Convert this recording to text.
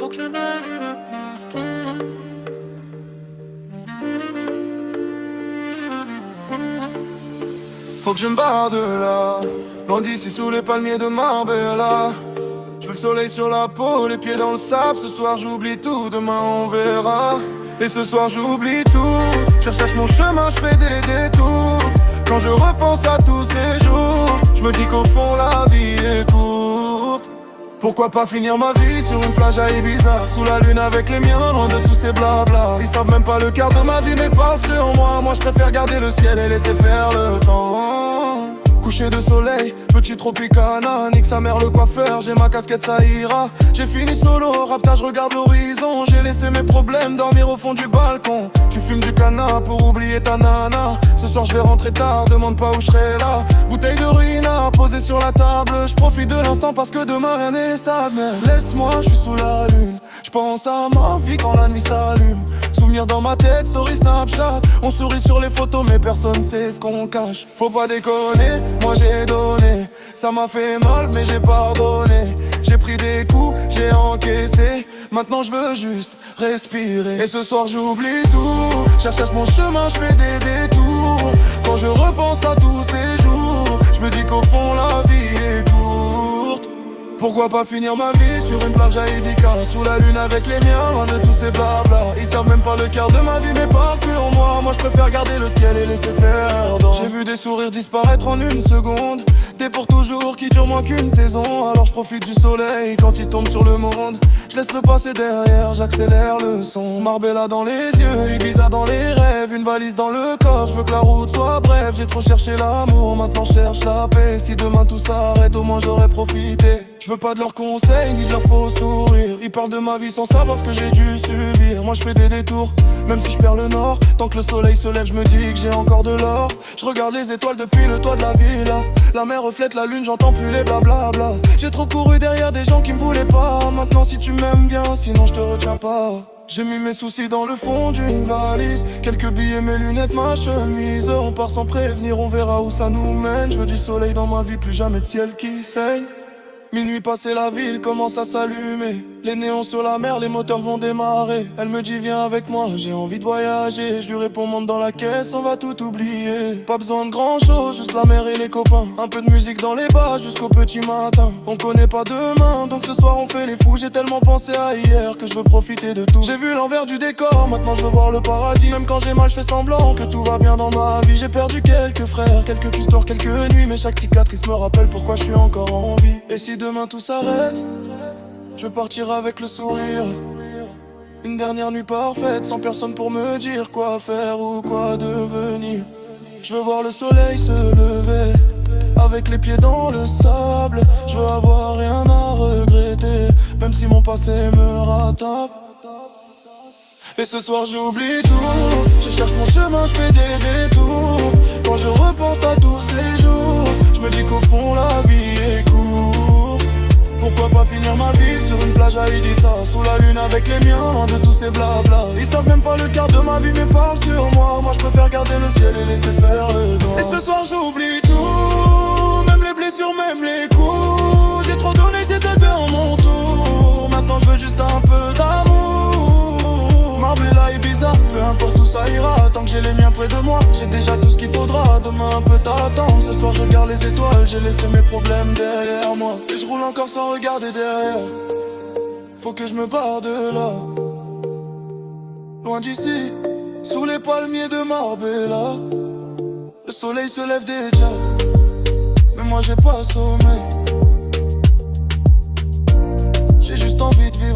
Faut que je m'allume. Faut que je me barre de là, loin d'ici sous les palmiers de Marbella. Je veux le soleil sur la peau, les pieds dans le sable. Ce soir j'oublie tout, demain on verra. Et ce soir j'oublie tout, je cherche mon chemin, je fais des détours. Quand je repense à tous ces jours, je me dis qu'au fond la vie est courte. Pourquoi pas finir ma vie sur une plage à Ibiza, sous la lune avec les miens, loin de tous ces blabla. Ils savent même pas le quart de ma vie mais parlent sur moi. Moi je préfère garder le ciel et laisser faire le temps. Coucher de soleil, petit Tropicana, nique sa mère le coiffeur, j'ai ma casquette ça ira. J'ai fini solo, rapta je regarde l'horizon. J'ai laissé mes problèmes dormir au fond du balcon. Tu fumes du canard pour oublier ta nana. Ce soir je vais rentrer tard, demande pas où je serai là. Bouteille de ruina posée sur la table. Je profite de l'instant parce que demain rien n'est stable. Mais laisse-moi, je suis sous la lune. Je pense à ma vie quand la nuit s'allume. Souvenir dans ma tête, story Snapchat. On sourit sur les photos mais personne sait ce qu'on cache. Faut pas déconner, moi j'ai donné. Ça m'a fait mal mais j'ai pardonné. J'ai pris des coups, j'ai encaissé. Maintenant je veux juste respirer. Et ce soir j'oublie tout. Je cherche mon chemin, je fais des détours. Quand je repense à tous ces jours, je me dis qu'au fond la vie est courte. Pourquoi pas finir ma vie sur une plage à Ibiza, sous la lune avec les miens, loin de tous ces blabla. Ils savent même pas le quart de ma vie mais parlent sur moi. Moi je préfère garder le ciel et laisser faire dans. J'ai vu des sourires disparaître en une seconde. Des pour toujours qui durent moins qu'une saison. Alors je profite du soleil quand il tombe sur le monde. Je laisse le passé derrière, j'accélère le son. Marbella dans les yeux, Ibiza dans les rêves. Une valise dans le coffre, je veux que la route soit brève. J'ai trop cherché l'amour, maintenant je cherche la paix. Si demain tout s'arrête, au moins j'aurais profité. Je veux pas de leurs conseils, ni de leurs faux sourires. Ils parlent de ma vie sans savoir ce que j'ai dû subir. Moi je fais des détours, même si je perds le nord. Tant que le soleil se lève, je me dis que j'ai encore de l'or. Je regarde les étoiles depuis le toit de la villa. La mer reflète la lune, j'entends plus les blablabla. J'ai trop couru derrière des gens qui me voulaient pas. Maintenant si tu m'aimes bien, sinon je te retiens pas. J'ai mis mes soucis dans le fond d'une valise. Quelques billets, mes lunettes, ma chemise. On part sans prévenir, on verra où ça nous mène. Je veux du soleil dans ma vie, plus jamais de ciel qui saigne. Minuit passé, la ville commence à s'allumer. Les néons sur la mer, les moteurs vont démarrer. Elle me dit viens avec moi, j'ai envie de voyager. Je lui réponds monte dans la caisse, on va tout oublier. Pas besoin de grand chose, juste la mer et les copains. Un peu de musique dans les bas jusqu'au petit matin. On connaît pas demain, donc ce soir on fait les fous. J'ai tellement pensé à hier que je veux profiter de tout. J'ai vu l'envers du décor, maintenant je veux voir le paradis. Même quand j'ai mal, je fais semblant que tout va bien dans ma vie. J'ai perdu quelques frères, quelques histoires, quelques nuits. Mais chaque cicatrice me rappelle pourquoi je suis encore en vie. Et si demain tout s'arrête, je veux partir avec le sourire. Une dernière nuit parfaite, sans personne pour me dire quoi faire ou quoi devenir. Je veux voir le soleil se lever, avec les pieds dans le sable. Je veux avoir rien à regretter, même si mon passé me rattrape. Et ce soir j'oublie tout, je cherche mon chemin, je fais des détours. Quand je repense à tous ces jours, je me dis qu'au fond la vie est courte. Pourquoi pas finir ma vie sur une plage à Ibiza, sous la lune avec les miens, loin de tous ces blabla. Ils savent même pas le quart de ma vie mais parlent sur moi. Moi je préfère garder le ciel et laisser faire le doigt. Et ce soir j'oublie tout, même les blessures, même les coups. J'ai trop donné, j'ai donné en mon tour. Maintenant je veux juste un peu d'amour. Marbella, Ibiza, peu importe où ça ira. Tant que j'ai les miens près de moi, j'ai déjà tout ce qu'il faudra. Demain un peu t'attendre, ce soir je regarde les étoiles. J'ai laissé mes problèmes derrière moi et je roule encore sans regarder derrière. Faut que je me barre de là, loin d'ici, sous les palmiers de Marbella. Le soleil se lève déjà, mais moi j'ai pas sommeil. J'ai juste envie de vivre